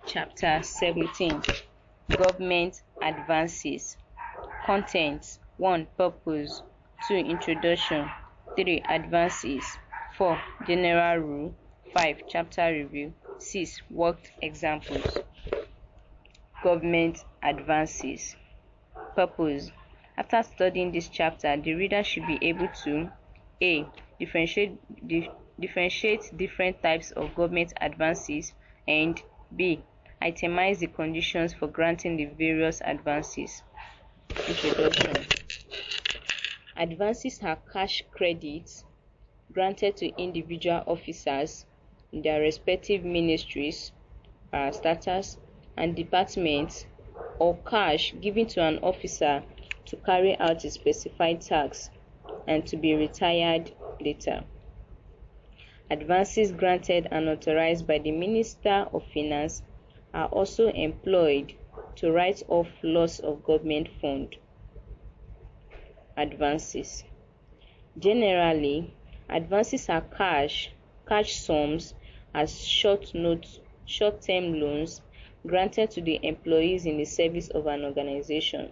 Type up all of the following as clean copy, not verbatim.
Chapter 17. Govt Advances. Contents: 1. Purpose. 2. Introduction. 3. Advances. 4. General rule. 5. Chapter review. 6. Worked examples. Govt Advances. Purpose. After studying this chapter, the reader should be able to A. Differentiate different types of government advances, and B. Itemize the conditions for granting the various advances. Introduction. Advances are cash credits granted to individual officers in their respective ministries, parastatals, and departments, or cash given to an officer to carry out a specified task and to be retired later. Advances granted and authorized by the Minister of Finance are also employed to write off loss of government fund. Advances. Generally, advances are cash sums as short-term loans granted to the employees in the service of an organization.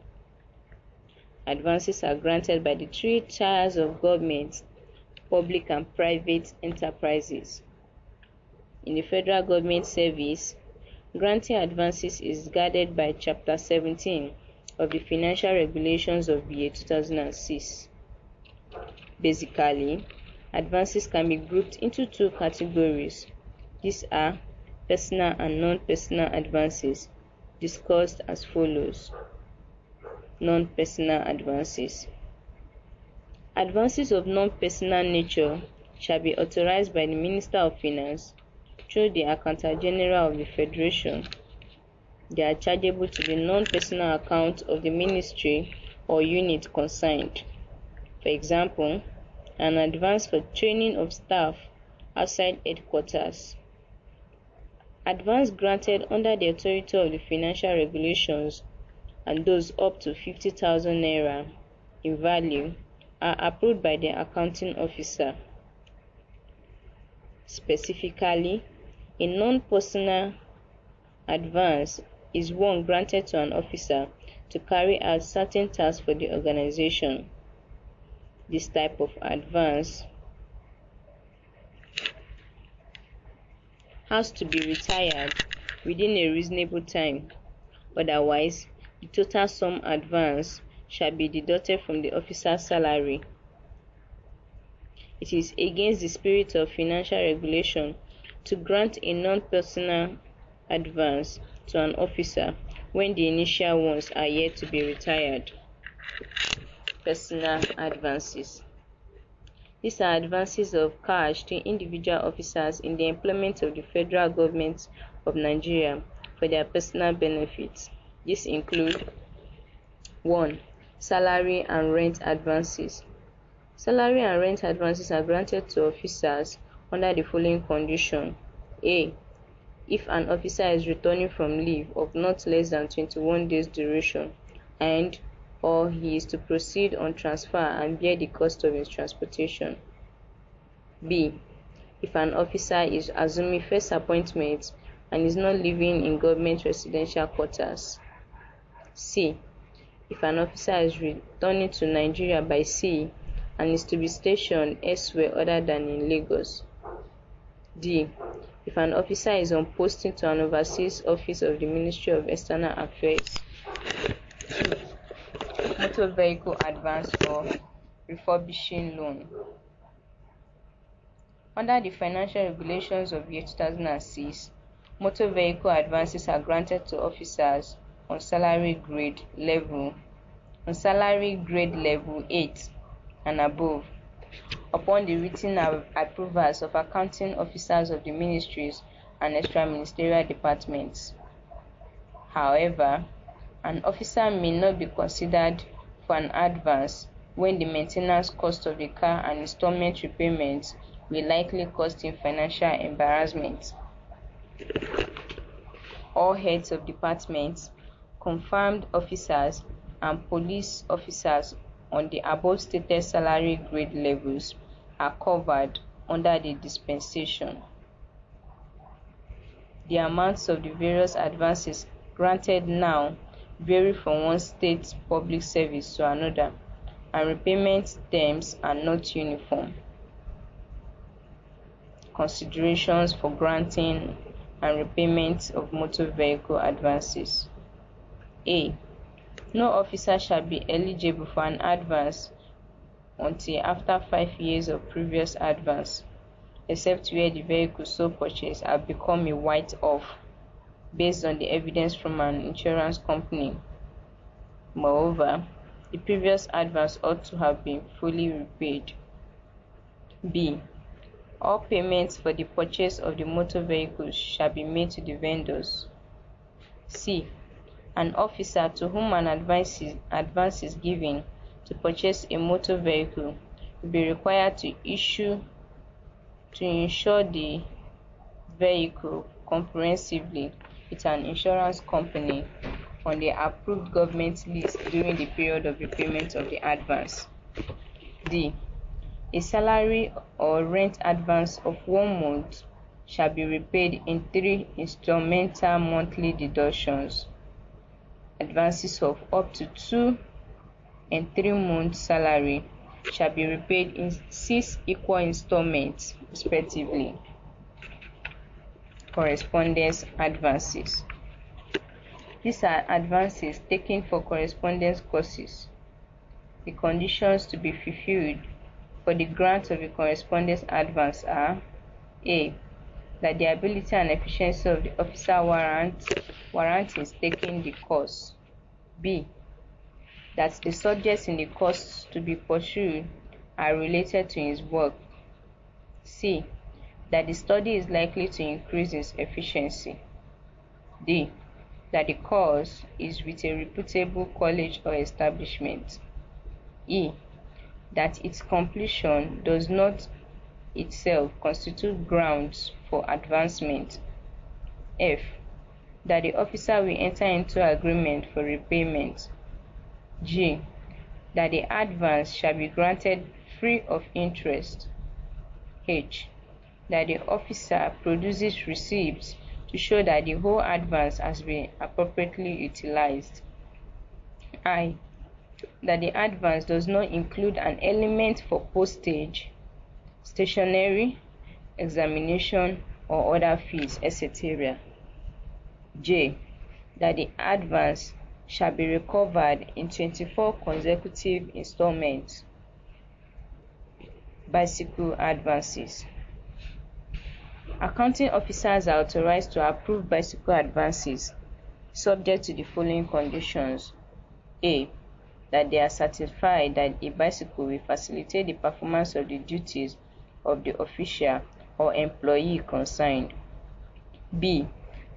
Advances are granted by the three tiers of government: public and private enterprises. In the federal government service, granting advances is guided by Chapter 17 of the Financial Regulations of the year 2006. Basically, advances can be grouped into two categories. These are personal and non-personal advances, discussed as follows. Non-personal advances. Advances of non-personal nature shall be authorized by the Minister of Finance through the Accountant General of the Federation. They are chargeable to the non-personal account of the ministry or unit concerned. For example, an advance for training of staff outside headquarters. Advance granted under the authority of the financial regulations and those up to 50,000 naira in value are approved by the accounting officer. Specifically, a non-personal advance is one granted to an officer to carry out certain tasks for the organization. This type of advance has to be retired within a reasonable time. Otherwise, the total sum advance shall be deducted from the officer's salary. It is against the spirit of financial regulation to grant a non-personal advance to an officer when the initial ones are yet to be retired. Personal advances. These are advances of cash to individual officers in the employment of the federal government of Nigeria for their personal benefits. These include 1. Salary and rent advances. Salary and rent advances are granted to officers under the following condition. A. If an officer is returning from leave of not less than 21 days duration and or he is to proceed on transfer and bear the cost of his transportation. B. If an officer is assuming first appointment and is not living in government residential quarters. C. If an officer is returning to Nigeria by sea and is to be stationed elsewhere other than in Lagos. D. If an officer is on posting to an overseas office of the Ministry of External Affairs. 2. Motor vehicle advance or refurbishing loan. Under the financial regulations of year 2006, motor vehicle advances are granted to officers on salary grade level 8 and above upon the written approvals of accounting officers of the ministries and extra-ministerial departments. However, an officer may not be considered for an advance when the maintenance cost of the car and installment repayments will likely cost him financial embarrassment. All heads of departments, confirmed officers, and police officers on the above stated salary grade levels are covered under the dispensation. The amounts of the various advances granted now vary from one state public service to another, and repayment terms are not uniform. Considerations for granting and repayment of motor vehicle advances. A. No officer shall be eligible for an advance until after 5 years of previous advance, except where the vehicle so purchased have become a write-off based on the evidence from an insurance company. Moreover, the previous advance ought to have been fully repaid. B. All payments for the purchase of the motor vehicles shall be made to the vendors. C. An officer to whom an advance is given to purchase a motor vehicle will be required to insure the vehicle comprehensively with an insurance company on the approved government list during the period of repayment of the advance. D. A salary or rent advance of 1 month shall be repaid in 3 instrumental monthly deductions. Advances of up to 2 and 3 months' salary shall be repaid in 6 equal installments, respectively. Correspondence advances. These are advances taken for correspondence courses. The conditions to be fulfilled for the grant of a correspondence advance are: A. That the ability and efficiency of the officer warrants taking the course. B. That the subjects in the course to be pursued are related to his work. C. That the study is likely to increase his efficiency. D. That the course is with a reputable college or establishment. E. That its completion does not itself constitute grounds for advancement. F. That the officer will enter into agreement for repayment. G. That the advance shall be granted free of interest. H. That the officer produces receipts to show that the whole advance has been appropriately utilized. I. That the advance does not include an element for postage, stationery, examination, or other fees, etc. J. That the advance shall be recovered in 24 consecutive installments. Bicycle advances. Accounting officers are authorized to approve bicycle advances subject to the following conditions. A. That they are satisfied that a bicycle will facilitate the performance of the duties of the official or employee concerned. B.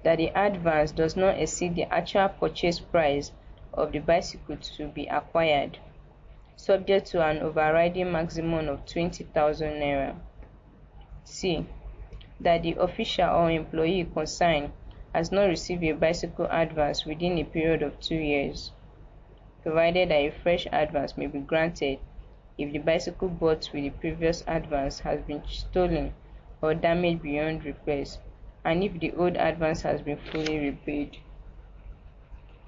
That the advance does not exceed the actual purchase price of the bicycle to be acquired, subject to an overriding maximum of 20,000 naira. C. That the official or employee concerned has not received a bicycle advance within a period of 2 years, provided that a fresh advance may be granted if the bicycle bought with the previous advance has been stolen or damaged beyond repairs, and if the old advance has been fully repaid.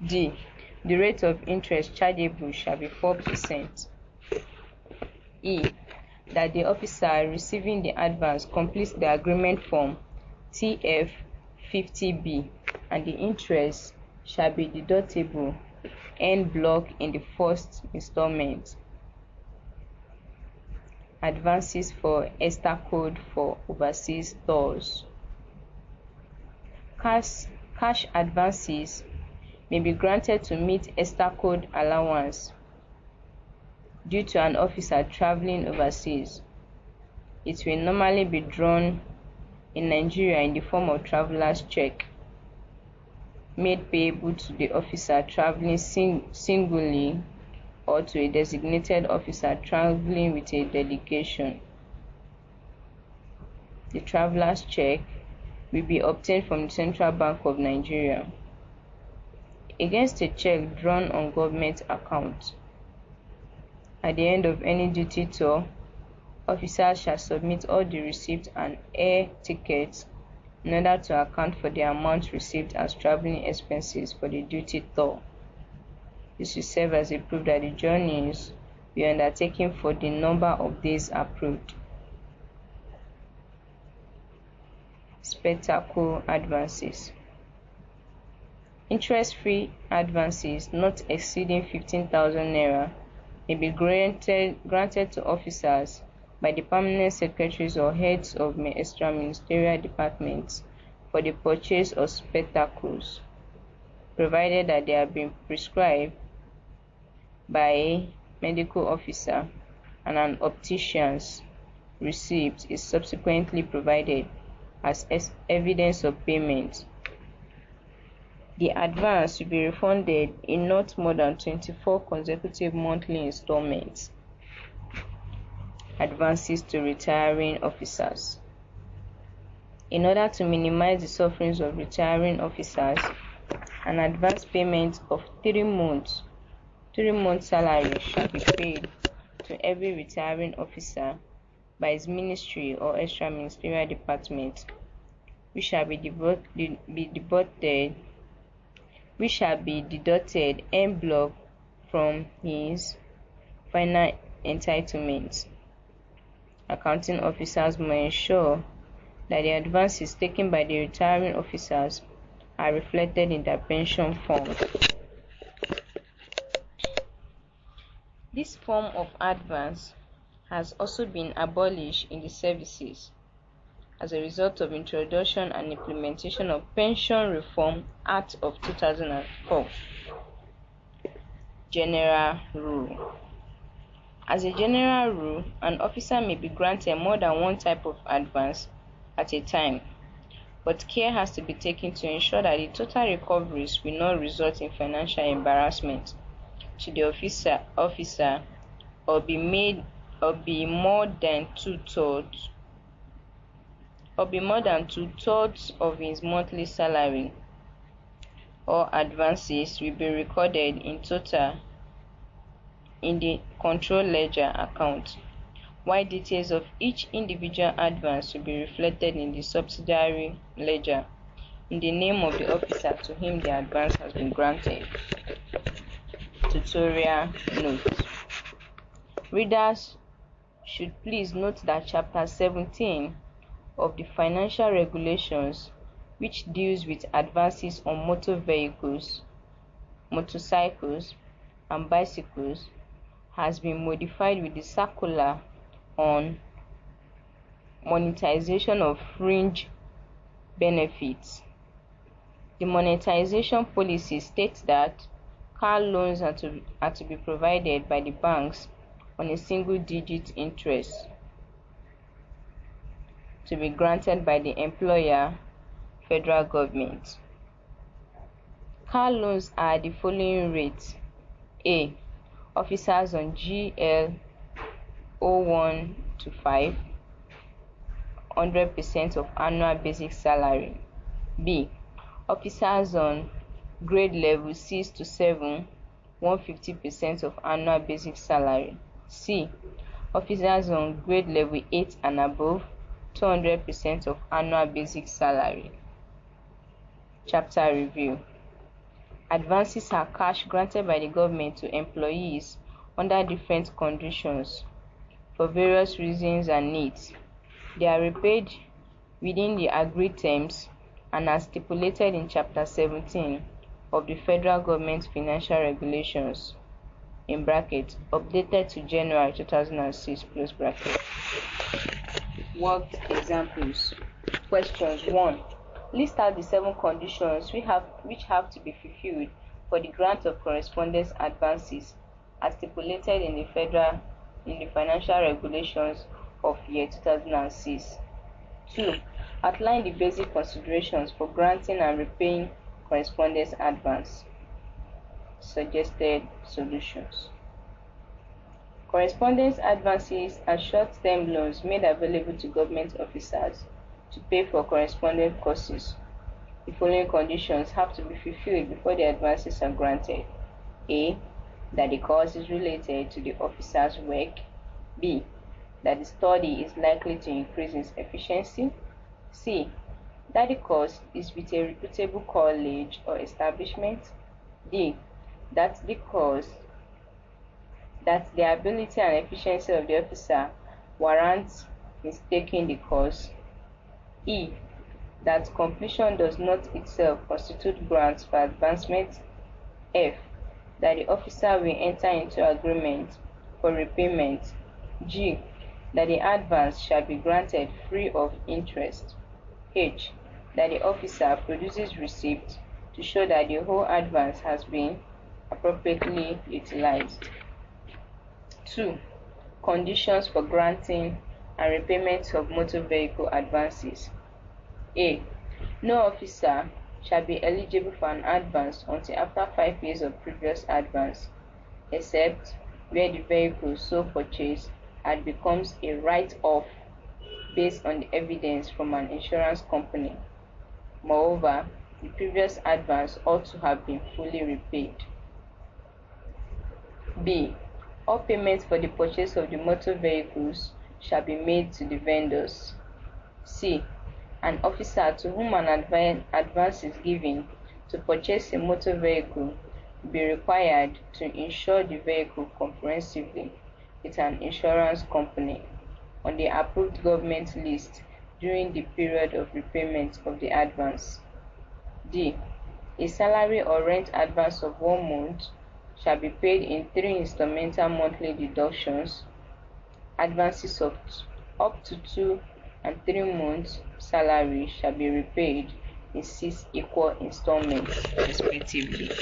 D. The rate of interest chargeable shall be 4%. E. That the officer receiving the advance completes the agreement form TF 50B, and the interest shall be deductible en bloc in the first installment. Advances for ESTA code for overseas tours. Cash advances may be granted to meet ESTA code allowance due to an officer traveling overseas. It will normally be drawn in Nigeria in the form of traveler's check, made payable to the officer traveling singly or to a designated officer traveling with a delegation. The traveler's check will be obtained from the Central Bank of Nigeria against a check drawn on government account. At the end of any duty tour, officers shall submit all the receipts and air tickets in order to account for the amount received as traveling expenses for the duty tour. This will serve as a proof that the journeys be undertaken for the number of days approved. Spectacle advances. Interest-free advances not exceeding 15,000 naira may be granted to officers by the permanent secretaries or heads of extra-ministerial departments for the purchase of spectacles, provided that they have been prescribed by a medical officer and an optician's receipt is subsequently provided as evidence of payment. The advance will be refunded in not more than 24 consecutive monthly installments. Advances to retiring officers. In order to minimize the sufferings of retiring officers, an advance payment of 3 months salary shall be paid to every retiring officer by his ministry or extra ministerial department, which shall be deducted en bloc from his final entitlements. Accounting officers must ensure that the advances taken by the retiring officers are reflected in their pension fund. This form of advance has also been abolished in the services as a result of introduction and implementation of Pension Reform Act of 2004. General Rule. As a general rule, an officer may be granted more than one type of advance at a time, but care has to be taken to ensure that the total recoveries will not result in financial embarrassment to the officer or be more than two-thirds of his monthly salary, or advances will be recorded in total in the control ledger account, while details of each individual advance will be reflected in the subsidiary ledger in the name of the officer to whom the advance has been granted. Tutorial note. Readers should please note that Chapter 17 of the Financial Regulations, which deals with advances on motor vehicles, motorcycles, and bicycles, has been modified with the circular on monetization of fringe benefits. The monetization policy states that car loans are to be provided by the banks on a single-digit interest to be granted by the employer, federal government. Car loans are the following rates. A. Officers on GL 01 to 5, 100% of annual basic salary. B. Officers on grade level 6 to 7, 150% of annual basic salary. C. Officers on grade level 8 and above, 200% of annual basic salary. Chapter review. Advances are cash granted by the government to employees under different conditions for various reasons and needs. They are repaid within the agreed terms and as stipulated in Chapter 17 of the Federal Government Financial Regulations in brackets updated to January 2006 close bracket. Worked examples. Questions 1. List out the 7 conditions which have to be fulfilled for the grant of correspondence advances as stipulated in the Financial Regulations of year 2006. 2. Outline the basic considerations for granting and repaying correspondence advance. Suggested solutions. Correspondence advances are short-term loans made available to government officers to pay for correspondence courses. The following conditions have to be fulfilled before the advances are granted. A. That the course is related to the officer's work. B. That the study is likely to increase its efficiency. C. that the course is with a reputable college or establishment. D. That the ability and efficiency of the officer warrants his taking the course. E. That completion does not itself constitute grounds for advancement. F. That the officer will enter into agreement for repayment. G. That the advance shall be granted free of interest. H. That the officer produces receipt to show that the whole advance has been appropriately utilized. 2. Conditions for granting and repayment of motor vehicle advances. A. No officer shall be eligible for an advance until after 5 years of previous advance, except where the vehicle so purchased had becomes a write-off based on the evidence from an insurance company. Moreover, the previous advance ought to have been fully repaid. B. All payments for the purchase of the motor vehicles shall be made to the vendors. C. An officer to whom an advance is given to purchase a motor vehicle will be required to insure the vehicle comprehensively with an insurance company on the approved government list during the period of repayment of the advance. D. A salary or rent advance of 1 month shall be paid in 3 instrumental monthly deductions. Advances of up to 2 and 3 months' salary shall be repaid in 6 equal installments, respectively.